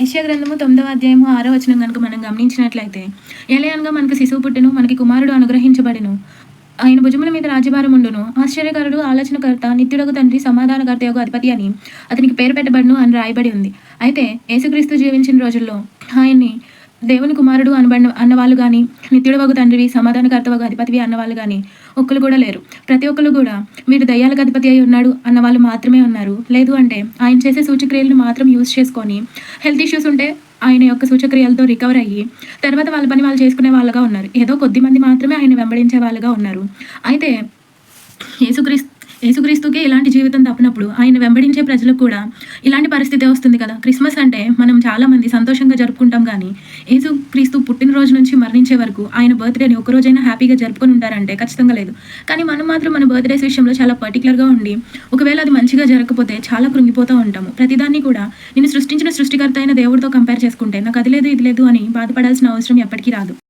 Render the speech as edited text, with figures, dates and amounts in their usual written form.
యెషయా గ్రంథము 9వ అధ్యాయము 6వ వచనం గనుక మనం గమనించినట్లయితే, ఏలయనగా మనకు శిశువు పుట్టెను, మనకి కుమారుడు అనుగ్రహించబడెను. ఆయన భుజముల మీద రాజ్యభారం ఉండును. ఆశ్చర్యకరుడు, ఆలోచనకర్త, నిత్యుడగు తండ్రి, సమాధానకర్త యొగు అధిపతి అని అతనికి పేరు పెట్టబడును అని రాయబడి ఉంది. అయితే యేసుక్రీస్తు జీవించిన రోజుల్లో ఆయన్ని దేవుని కుమారుడు అన్నవాళ్ళు గాని, నిత్యుడవగు తండ్రివి, సమాధానకర్తవగు అధిపతివి అన్నవాళ్ళు గాని ఒక్కళ్ళు కూడా లేరు. ప్రతి ఒక్కళ్ళు కూడా వీడు దయ్యాలకు అధిపతి అయి ఉన్నాడు అన్నవాళ్ళు మాత్రమే ఉన్నారు. లేదు అంటే ఆయన చేసే సూచక్రియలను మాత్రం యూజ్ చేసుకొని హెల్త్ ఇష్యూస్ ఉంటే ఆయన యొక్క సూచక్రియలతో రికవర్ అయ్యి తర్వాత వాళ్ళ పని వాళ్ళు చేసుకునే వాళ్ళుగా ఉన్నారు. ఏదో కొద్ది మంది మాత్రమే ఆయన వెంబడించే వాళ్ళుగా ఉన్నారు. అయితే యేసుక్రీస్తుకే ఇలాంటి జీవితం తప్పినప్పుడు ఆయన వెంబడించే ప్రజలకు కూడా ఇలాంటి పరిస్థితే వస్తుంది కదా. క్రిస్మస్ అంటే మనం చాలామంది సంతోషంగా జరుపుకుంటాం, కానీ యేసుక్రీస్తు పుట్టినరోజు నుంచి మరణించే వరకు ఆయన బర్త్డేని ఒక రోజైనా హ్యాపీగా జరుపుకొని ఉంటారంటే ఖచ్చితంగా లేదు. కానీ మనం మాత్రం మన బర్త్డేస్ విషయంలో చాలా పర్టికులర్గా ఉండి ఒకవేళ అది మంచిగా జరగకపోతే చాలా కృంగిపోతూ ఉంటాము. ప్రతిదాన్ని కూడా నేను సృష్టించిన సృష్టికర్త అయిన దేవుడితో కంపేర్ చేసుకుంటే నాకు అది లేదు ఇది లేదు అని బాధపడాల్సిన అవసరం ఎప్పటికీ రాదు.